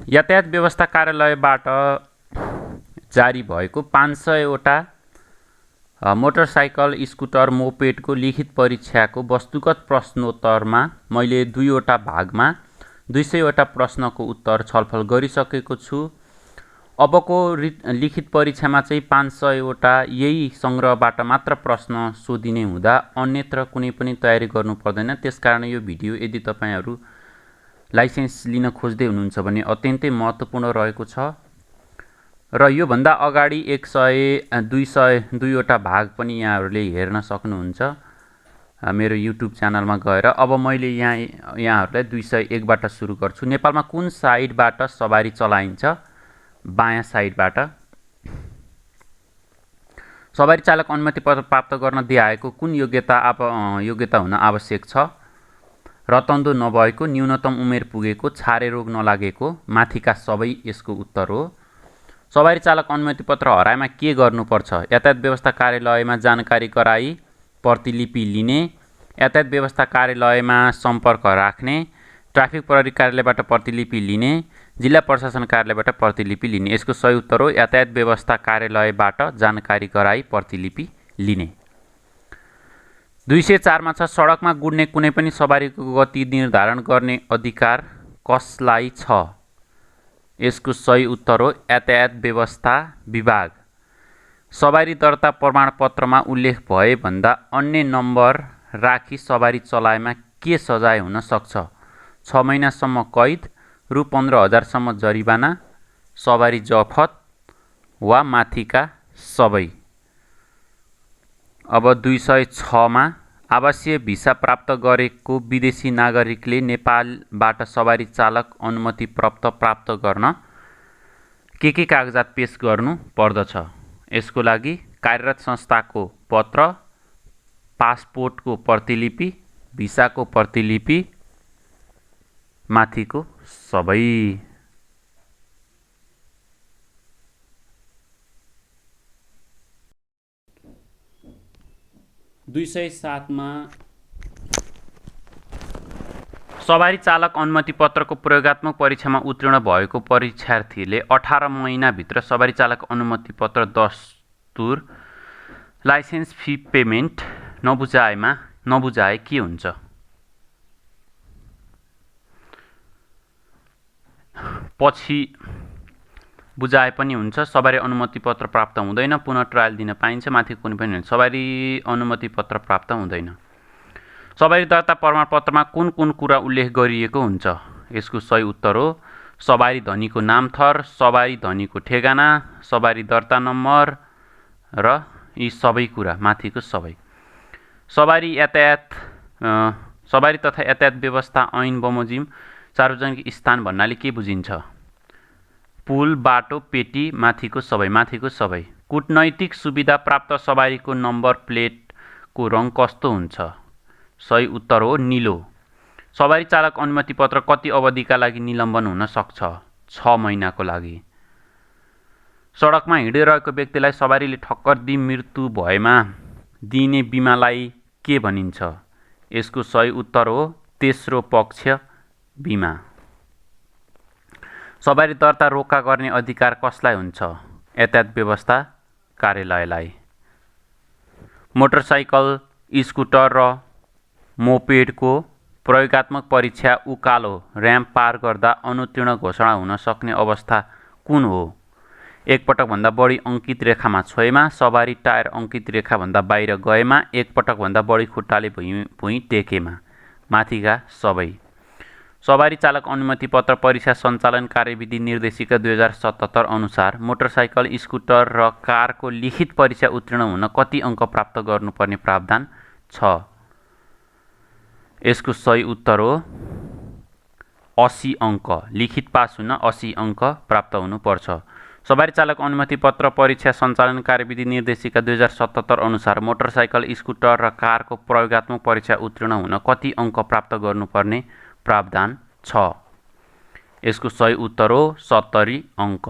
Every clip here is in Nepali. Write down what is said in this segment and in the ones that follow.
यातायात व्यवस्था कार्यालयबाट जारी भएको 500वटा मोटरसाइकल, स्कुटर, मोपेडको लिखित परीक्षाको वस्तुगत प्रश्नोत्तरमा मैले 2वटा भागमा 200वटा प्रश्नको उत्तर छलफल गरिसकेको छु। अबको लिखित परीक्षामा चाहिँ 500वटा यही सङ्ग्रहबाट मात्र प्रश्न सोधिने हुँदा अन्यत्र कुनै पनि तयारी गर्नु पर्दैन। त्यसकारण यो भिडियो यदि तपाईहरु लाइसेन्स लिन खोज्दै हुनुहुन्छ भने अत्यन्तै महत्त्वपूर्ण रहेको छ र यो भन्दा अगाडि 100, 200, 2वटा भाग पनि यहाँहरूले हेर्न सक्नुहुन्छ मेरो युट्युब च्यानलमा गएर। अब मैले यहाँहरूलाई 201बाट सुरु गर्छु। नेपालमा कुन साइडबाट सवारी चलाइन्छ? बायाँ साइडबाट। सवारी चालक अनुमति पत्र प्राप्त गर्न दिएको कुन योग्यता हुन आवश्यक छ? रतन्दो नभएको, न्यूनतम उमेर पुगेको, छारे रोग नलागेको, माथिका सबै यसको उत्तर हो। सवारी चालक अनुमति पत्र हराएमा के गर्नुपर्छ? यातायात व्यवस्था कार्यालयमा जानकारी गराई प्रतिलिपि लिने, यातायात व्यवस्था कार्यालयमा सम्पर्क राख्ने, ट्राफिक प्रहरी कार्यालयबाट प्रतिलिपि लिने, जिल्ला प्रशासन कार्यालयबाट प्रतिलिपि लिने। यसको सही उत्तर हो यातायात व्यवस्था कार्यालयबाट जानकारी गराई प्रतिलिपि लिने। 204 मा छ सडकमा गुड्ने कुनै पनि सवारीको गति निर्धारण गर्ने अधिकार कसलाई छ? यसको सही उत्तर हो यातायात व्यवस्था विभाग। सवारी दर्ता प्रमाणपत्रमा उल्लेख भए भन्दा अन्य नम्बर राखी सवारी चलाएमा के सजाय हुन सक्छ? 6 महिनासम्म कैद, रु 15,000 सम्म जरिवाना, सवारी जफत वा माथिका सबै। अब 206 मा आवासीय भिसा प्राप्त गरेको विदेशी नागरिकले नेपालबाट सवारी चालक अनुमति प्राप्त गर्न के कागजात पेश गर्नु पर्दछ? यसको लागि कार्यरत संस्थाको पत्र, पासपोर्टको प्रतिलिपि, भिसाको प्रतिलिपि, माथिको सबै। 207 मा सवारी चालक अनुमति पत्रको प्रयोगात्मक परीक्षामा उत्तीर्ण भएको परीक्षार्थीले 18 महिनाभित्र सवारी चालक अनुमति पत्र दस्तुर लाइसेन्स फी पेमेन्ट नबुझाए के हुन्छ? पछि बुझाए पनि हुन्छ। सवारी अनुमति पत्र प्राप्त हुँदैन, पुनः ट्रायल दिन पाइन्छ, माथि कुनै पनि हुन्छ। सवारी अनुमति पत्र प्राप्त हुँदैन। सवारी दर्ता प्रमाणपत्रमा कुन कुन कुरा उल्लेख गरिएको हुन्छ? यसको सही उत्तर हो सवारी धनीको नाम थर, सवारी धनीको ठेगाना, सवारी दर्ता नम्बर र यी सबै कुरा, माथिको सबै। सवारी तथा यातायात व्यवस्था ऐन बमोजिम सार्वजनिक स्थान भन्नाले के बुझिन्छ? पुल, बाटो, पेटी, माथिको सबै। कूटनैतिक सुविधा प्राप्त सवारीको नम्बर प्लेटको रङ कस्तो हुन्छ? सही उत्तर हो नीलो। सवारी चालक अनुमति पत्र कति अवधिका लागि निलम्बन हुन सक्छ? 6 महिनाको लागि। सडकमा हिँडिरहेको व्यक्तिलाई सवारीले ठक्कर दिई मृत्यु भएमा दिइने बिमालाई के भनिन्छ? यसको सही उत्तर हो तेस्रो पक्ष बिमा। सवारी दर्ता रोका गर्ने अधिकार कसलाई हुन्छ? यातायात व्यवस्था कार्यालयलाई। मोटरसाइकल, स्कुटर र मोपेडको प्रयोगात्मक परीक्षा उकालो र्याम्प पार गर्दा अनुत्तीर्ण घोषणा हुन सक्ने अवस्था कुन हो? एक पटकभन्दा बढी अङ्कित रेखामा छोएमा, सवारी टायर अङ्कित रेखाभन्दा बाहिर गएमा, एक पटकभन्दा बढी खुट्टाले भुइँ टेकेमा, माथिका सबै। सवारी चालक अनुमति पत्र परीक्षा सञ्चालन कार्यविधि निर्देशिका 2077 अनुसार मोटरसाइकल, स्कुटर र कारको लिखित परीक्षा उत्तीर्ण हुन कति अङ्क प्राप्त गर्नुपर्ने प्रावधान छ? यसको सही उत्तर हो 80 अङ्क। लिखित पास हुन 80 अङ्क प्राप्त हुनुपर्छ। सवारी चालक अनुमति पत्र परीक्षा सञ्चालन कार्यविधि निर्देशिका 2077 अनुसार मोटरसाइकल, स्कुटर र कारको प्रयोगात्मक परीक्षा उत्तीर्ण हुन कति अङ्क प्राप्त गर्नुपर्ने प्रावधान छ? यसको सही उत्तर हो 70 अङ्क।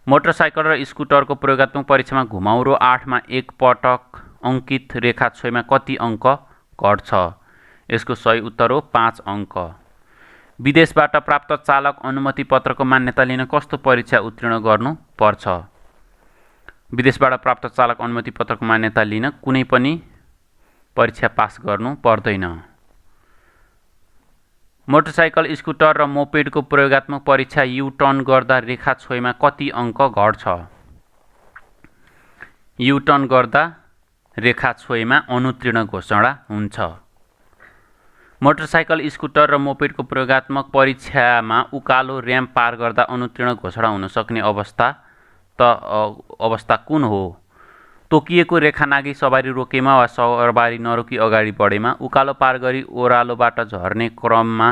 मोटरसाइकल र स्कुटरको प्रयोगात्मक परीक्षामा घुमाउरो 8 मा एक पटक अङ्कित रेखा छोएमा कति अङ्क घट्छ? यसको सही उत्तर हो 5 अङ्क। विदेशबाट प्राप्त चालक अनुमति पत्रको मान्यता लिन कस्तो परीक्षा उत्तीर्ण गर्नु पर्छ? विदेशबाट प्राप्त चालक अनुमति पत्रको मान्यता लिन कुनै पनि परीक्षा पास गर्नु पर्दैन। मोटरसाइकल, स्कुटर र मोपेडको प्रयोगात्मक परीक्षा यु टर्न गर्दा रेखा छोइमा कति अङ्क घट्छ? यु टर्न गर्दा रेखा छोइमा अनुत्तीर्ण घोषणा हुन्छ। मोटरसाइकल, स्कुटर र मोपेडको प्रयोगात्मक परीक्षामा उकालो र्याम्प पार गर्दा अनुत्तीर्ण घोषणा हुन सक्ने अवस्था कुन हो? तोकिएको रेखा नाघी सवारी रोकेमा वा सवारी नरोकी अगाडि बढेमा, उकालो पार गरी ओह्रालोबाट झर्ने क्रममा,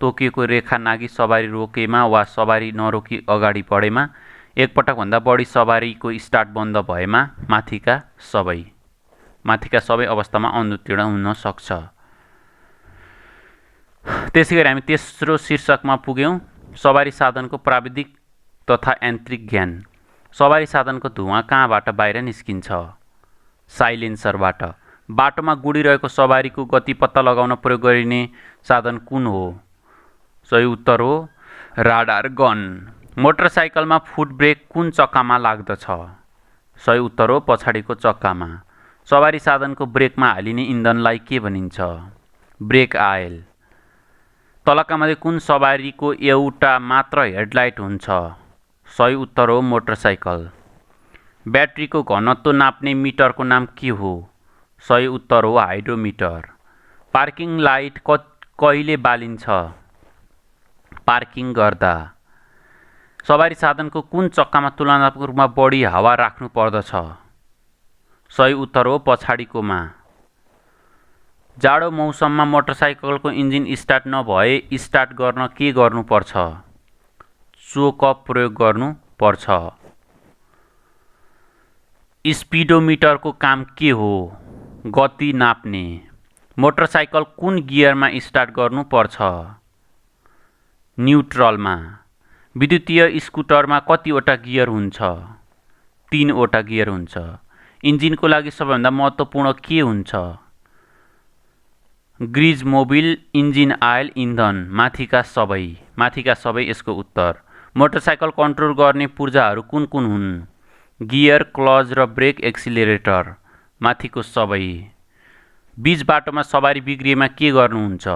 तोकिएको रेखा नाघी सवारी रोकेमा वा सवारी नरोकी अगाडि बढेमा, एकपटकभन्दा बढी सवारीको स्टार्ट बन्द भएमा, माथिका सबै अवस्थामा अनुत्तीर्ण हुन सक्छ। त्यसैगरी हामी तेस्रो शीर्षकमा पुग्यौँ, सवारी साधनको प्राविधिक तथा यान्त्रिक ज्ञान। सवारी साधनको धुवाँ कहाँबाट बाहिर निस्किन्छ? साइलेन्सरबाट। बाटोमा गुडिरहेको सवारीको गति पत्ता लगाउन प्रयोग गरिने साधन कुन हो? सही उत्तर हो राडार गन। मोटरसाइकलमा फुट ब्रेक कुन चक्कामा लाग्दछ? सही उत्तर हो पछाडिको चक्कामा। सवारी साधनको ब्रेकमा हालिने इन्धनलाई के भनिन्छ? Brake oil. तलका मध्ये कुन सवारीको एउटा मात्र हेडलाइट हुन्छ? सही उत्तर हो मोटरसाइकल। ब्याट्रीको घनत्व नाप्ने मिटरको नाम के हो? सही उत्तर हो हाइड्रोमिटर। पार्किङ लाइट कहिले बालिन्छ? पार्किङ गर्दा। सवारी साधनको कुन चक्कामा तुलनात्मक रूपमा बढी हावा राख्नु पर्दछ? सही उत्तर हो पछाडिकोमा। जाडो मौसममा मोटरसाइकलको इन्जिन स्टार्ट नभए स्टार्ट गर्न के गर्नुपर्छ? चोक प्रयोग गर्नु पर्छ। स्पिडोमिटरको काम के हो? गति नाप्ने। मोटरसाइकल कुन गियरमा स्टार्ट गर्नु पर्छ? न्युट्रलमा। विद्युतीय स्कुटरमा कतिवटा गियर हुन्छ? 3 वटा गियर हुन्छ। इन्जिनको लागि सबैभन्दा महत्त्वपूर्ण के हुन्छ? ग्रिज, मोबिल, इन्जिन आयल, इन्धन। माथिका सबै यसको उत्तर। मोटरसाइकल कन्ट्रोल गर्ने पूर्जाहरू कुन कुन हुन्? गियर, क्लच र ब्रेक, एक्सिलरेटर। माथिको सबै। बीच बाटोमा सवारी बिग्रिएमा के गर्नुहुन्छ?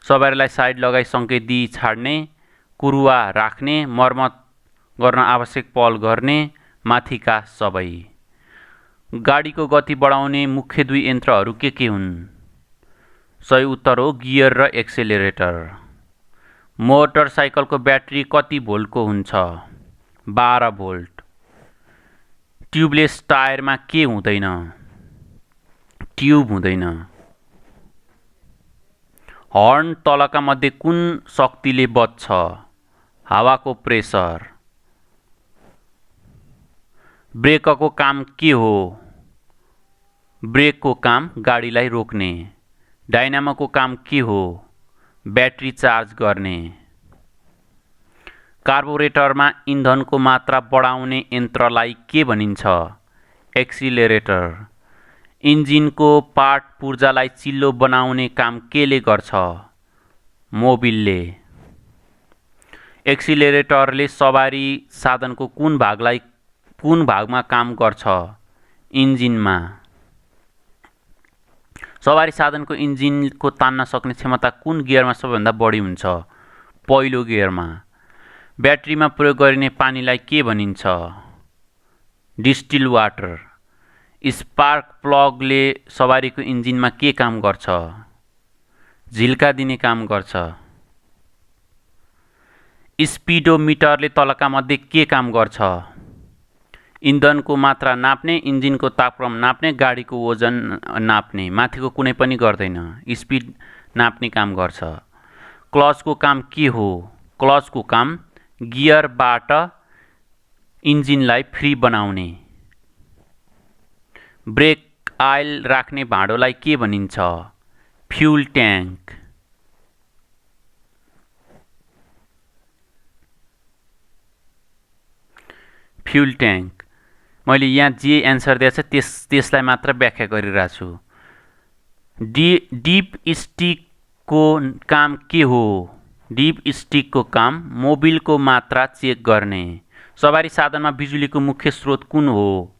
सवारीलाई साइड लगाई सङ्केत दिई छाड्ने, कुरुवा राख्ने, मर्मत गर्न आवश्यक पहल गर्ने। माथिका सबै। गाडीको गति बढाउने मुख्य 2 यन्त्रहरू के हुन्? सही उत्तर हो गियर र एक्सेलरेटर। मोटरसाइकलको ब्याट्री कति भोल्टको हुन्छ? 12 भोल्ट। ट्युबलेस टायरमा के हुँदैन? ट्युब हुँदैन। हर्न तलका मध्ये कुन शक्तिले बज्छ? हावाको प्रेसर। ब्रेकको काम के हो? ब्रेकको काम गाडीलाई रोक्ने। डाइनामोको काम के हो? ब्याट्री चार्ज गर्ने। कार्बोरेटरमा इन्धनको मात्रा बढाउने यन्त्रलाई के भनिन्छ? एक्सिलरेटर। इन्जिनको पार्ट पूर्जालाई चिल्लो बनाउने काम केले गर्छ? मोबिलले। एक्सिलरेटरले सवारी साधनको कुन भागमा काम गर्छ? इन्जिनमा। सवारी साधनको इन्जिनको तान्न सक्ने क्षमता कुन गियरमा सबैभन्दा बढी हुन्छ? पहिलो गियरमा। ब्याट्रीमा प्रयोग गरिने पानीलाई के भनिन्छ? Distil water. स्पार्क प्लगले सवारीको इन्जिनमा के काम गर्छ? झिल्का दिने काम गर्छ। स्पिडोमिटरले तलका मध्ये के काम गर्छ? इन्धनको मात्रा नाप्ने, इन्जिनको तापक्रम नाप्ने, गाडीको वजन नाप्ने। माथिको कुनै पनि गर्दैन। स्पिड नाप्ने काम गर्छ। क्लचको काम के हो? क्लचको काम गियरबाट इन्जिनलाई फ्री बनाउने। ब्रेक आयल राख्ने भाँडोलाई के भनिन्छ? Fuel tank. Fuel tank. मैले यहाँ जे एन्सर दिएको छ त्यसलाई मात्र व्याख्या गरिरहेको छु। डिप स्टिकको काम के हो? डिप स्टिकको काम मोबिलको मात्रा चेक गर्ने। सवारी साधनमा बिजुलीको मुख्य स्रोत कुन हो?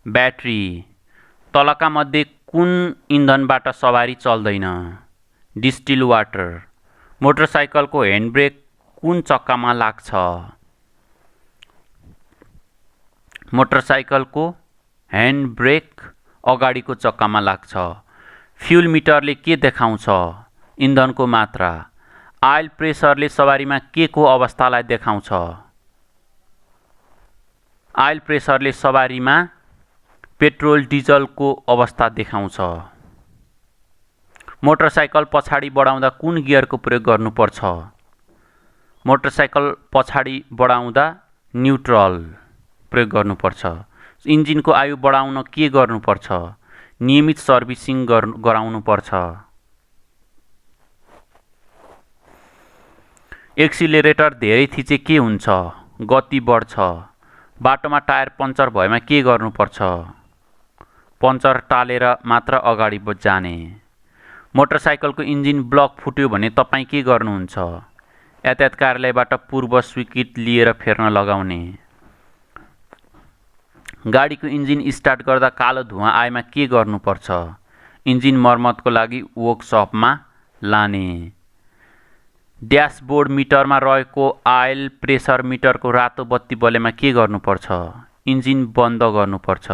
ब्याट्री। तलका मध्ये कुन इन्धनबाट सवारी चल्दैन? Distil water. मोटरसाइकलको ह्यान्डब्रेक कुन चक्कामा लाग्छ? मोटरसाइकलको ह्यान्डब्रेक अगाडिको चक्कामा लाग्छ। फ्युल मिटरले के देखाउँछ? इन्धनको मात्रा। आयल प्रेसरले सवारीमा के को अवस्थालाई देखाउँछ? आयल प्रेसरले सवारीमा पेट्रोल डिजलको अवस्था देखाउँछ। मोटरसाइकल पछाडि बढाउँदा कुन गियरको प्रयोग गर्नुपर्छ? मोटरसाइकल पछाडि बढाउँदा न्युट्रल प्रयोग गर्नुपर्छ। इन्जिनको आयु बढाउन के गर्नुपर्छ? नियमित सर्भिसिङ गराउनुपर्छ। एक्सिलरेटर धेरै थिचे के हुन्छ? गति बढ्छ। बाटोमा टायर पङ्चर भएमा के गर्नुपर्छ? पङ्चर टालेर मात्र अगाडि जाने। मोटरसाइकलको इन्जिन ब्लक फुट्यो भने तपाईँ के गर्नुहुन्छ? यातायात कार्यालयबाट पूर्व स्वीकृति लिएर फेर्न लगाउने। गाडीको इन्जिन स्टार्ट गर्दा कालो धुवा आएमा के गर्नुपर्छ? इन्जिन मर्मतको लागि वर्कसपमा लाने। ड्यासबोर्ड मिटरमा रहेको आयल प्रेसर मिटरको रातो बत्ती बलेमा के गर्नुपर्छ? इन्जिन बन्द गर्नुपर्छ।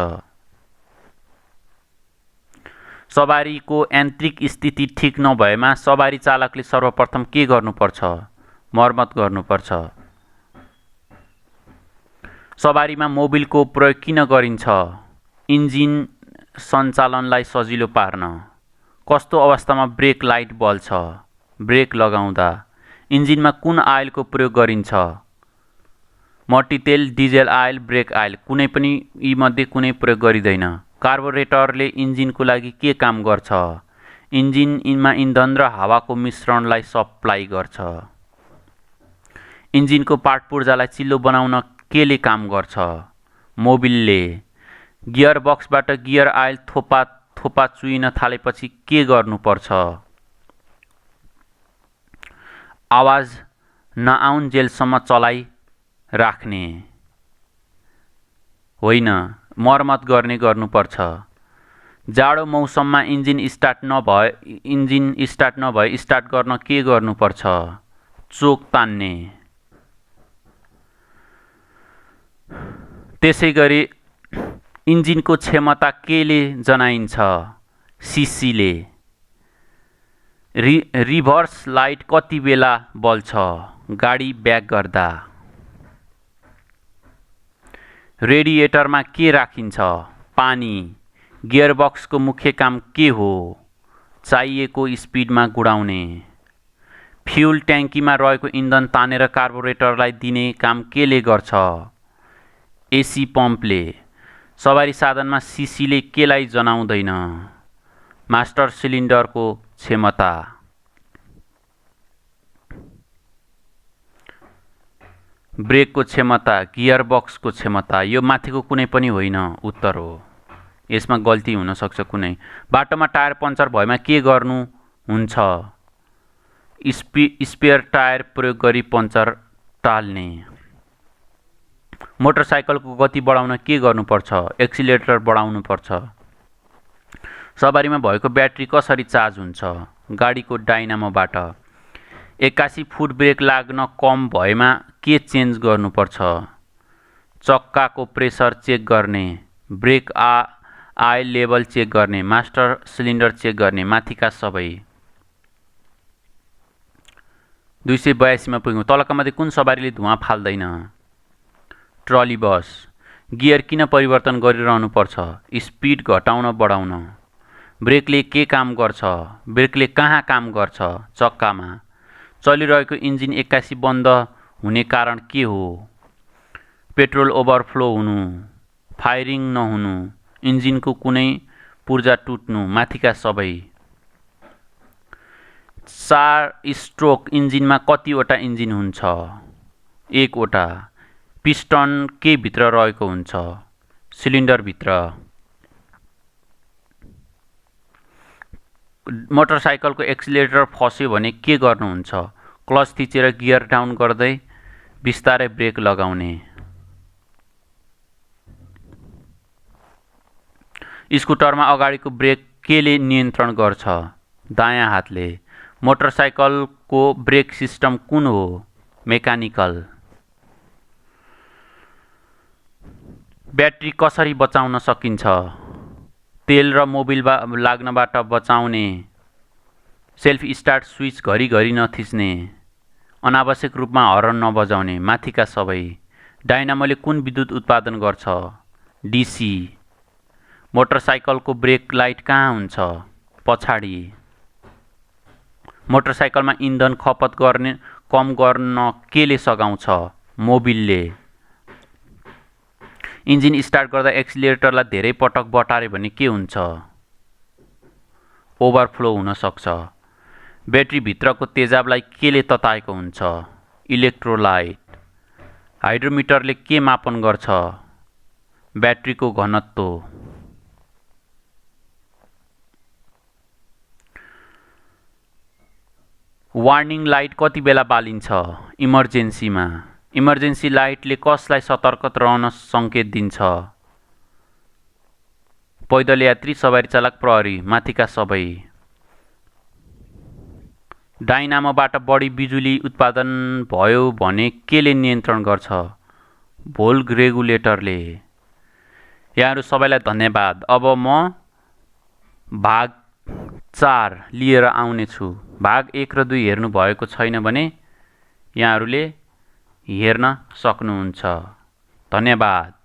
सवारीको यान्त्रिक स्थिति ठिक नभएमा सवारी चालकले सर्वप्रथम के गर्नुपर्छ? मर्मत गर्नुपर्छ। सवारीमा मोबिलको प्रयोग किन गरिन्छ? इन्जिन सञ्चालनलाई सजिलो पार्न। कस्तो अवस्थामा ब्रेक लाइट बल्छ? ब्रेक लगाउँदा। इन्जिनमा कुन आयलको प्रयोग गरिन्छ? मट्टीतेल, डिजेल आयल, ब्रेक आयल। कुनै पनि यीमध्ये कुनै प्रयोग गरिँदैन। कार्बोरेटरले इन्जिनको लागि के काम गर्छ? इन्जिनमा इन्धन र हावाको मिश्रणलाई सप्लाई गर्छ। इन्जिनको पार्ट पूर्जालाई चिल्लो बनाउन केले काम गर्छ? मोबिलले। गियर बक्सबाट गियर आयल थोपा चुइन थालेपछि के गर्नुपर्छ? आवाज नआउन्जेलसम्म चलाई राख्ने। होइन, मर्मत गर्नुपर्छ। जाडो मौसममा इन्जिन स्टार्ट नभए स्टार्ट गर्न के गर्नुपर्छ? चोक तान्ने। त्यसैगरी इन्जिनको क्षमता केले जनाइन्छ? सिसीले। रिभर्स लाइट कति बेला बल्छ? गाडी ब्याक गर्दा। रेडिएटरमा के राखिन्छ? पानी। गियरबक्सको मुख्य काम के हो? चाहिएको स्पिडमा गुडाउने। फ्युल ट्याङ्कीमा रहेको इन्धन तानेर कार्बोरेटरलाई दिने काम केले गर्छ? एसी पम्पले। सवारी साधनमा सिसीले केलाई जनाउँदैन? मास्टर सिलिन्डरको क्षमता। ब्रेकको क्षमता, गियरबक्सको क्षमता। यो माथिको कुनै पनि होइन, उत्तर हो। यसमा गल्ती हुन सक्छ कुनै। बाटोमा टायर पङ्चर भएमा के गर्नुहुन्छ? स्पेयर टायर प्रयोग गरी पङ्चर टाल्ने। मोटरसाइकलको गति बढाउन के गर्नुपर्छ? एक्सिलरेटर बढाउनुपर्छ। सवारीमा भएको ब्याट्री कसरी चार्ज हुन्छ? गाडीको डाइनामोबाट। 81 फुट ब्रेक लाग्न कम भएमा के चेन्ज गर्नुपर्छ? चक्काको प्रेसर चेक गर्ने। ब्रेक आयल लेभल चेक गर्ने। मास्टर सिलिन्डर चेक गर्ने। माथिका सबै। 282 मा पुग्यौं। तलका मध्ये कुन सवारीले धुवा फाल्दैन? ट्रली बस। गियर किन परिवर्तन गरिरहनुपर्छ? स्पिड घटाउन बढाउन। ब्रेकले के काम गर्छ? ब्रेकले कहाँ काम गर्छ? चक्कामा। चलिरहेको इन्जिन 81 बन्द हुने कारण के हो? पेट्रोल ओभरफ्लो हुनु, फायरिङ नहुनु, इन्जिनको कुनै पूर्जा टुट्नु। माथिका सबै। 4 स्ट्रोक इन्जिनमा कतिवटा इन्जिन हुन्छ? 1 वटा। पिस्टन के भित्र रहेको हुन्छ? सिलिन्डर भित्र। मोटरसाइकलको एक्सिलरेटर फस्यो भने के गर्नुहुन्छ? क्लच थिचेर गियर डाउन गर्दै बिस्तारै ब्रेक लगाउने। स्कुटरमा अगाडिको ब्रेक केले नियन्त्रण गर्छ? दायाँ हातले। मोटरसाइकलको ब्रेक सिस्टम कुन हो? मेकानिकल। ब्याट्री कसरी बचाउन सकिन्छ? तेल र मोबिल लाग्नबाट बचाउने। सेल्फ स्टार्ट स्विच घरिघरि नथिच्ने। अनावश्यक रूपमा हर्न नबजाउने। माथिका सबै। डाइनामोले कुन विद्युत उत्पादन गर्छ? डीसी। मोटरसाइकलको ब्रेक लाइट कहाँ हुन्छ? पछाडि। मोटरसाइकलमा इन्धन खपत कम गर्न केले सघाउँछ? मोबिलले। इन्जिन स्टार्ट गर्दा एक्सिलेटरलाई धेरै पटक बटार्यो भने के हुन्छ? ओभरफ्लो हुन सक्छ। ब्याट्री भित्रको तेजाबलाई केले तताएको हुन्छ? इलेक्ट्रोलाइट। हाइड्रोमिटरले के मापन गर्छ? ब्याट्रीको घनत्व। वार्निङ लाइट कति बेला बालिन्छ? इमर्जेन्सीमा। इमर्जेन्सी लाइटले कसलाई सतर्क रहन सङ्केत दिन्छ? पैदल यात्री, सवारी चालक, प्रहरी। माथिका सबै। डाइनामोबाट बढी बिजुली उत्पादन भयो भने केले नियन्त्रण गर्छ? भोल्ट रेगुलेटरले। यहाँहरू सबैलाई धन्यवाद। अब म भाग 4 लिएर आउने छु। भाग 1 र 2 हेर्नु भएको छैन भने यहाँहरूले हेर्न सक्नुहुन्छ। धन्यवाद।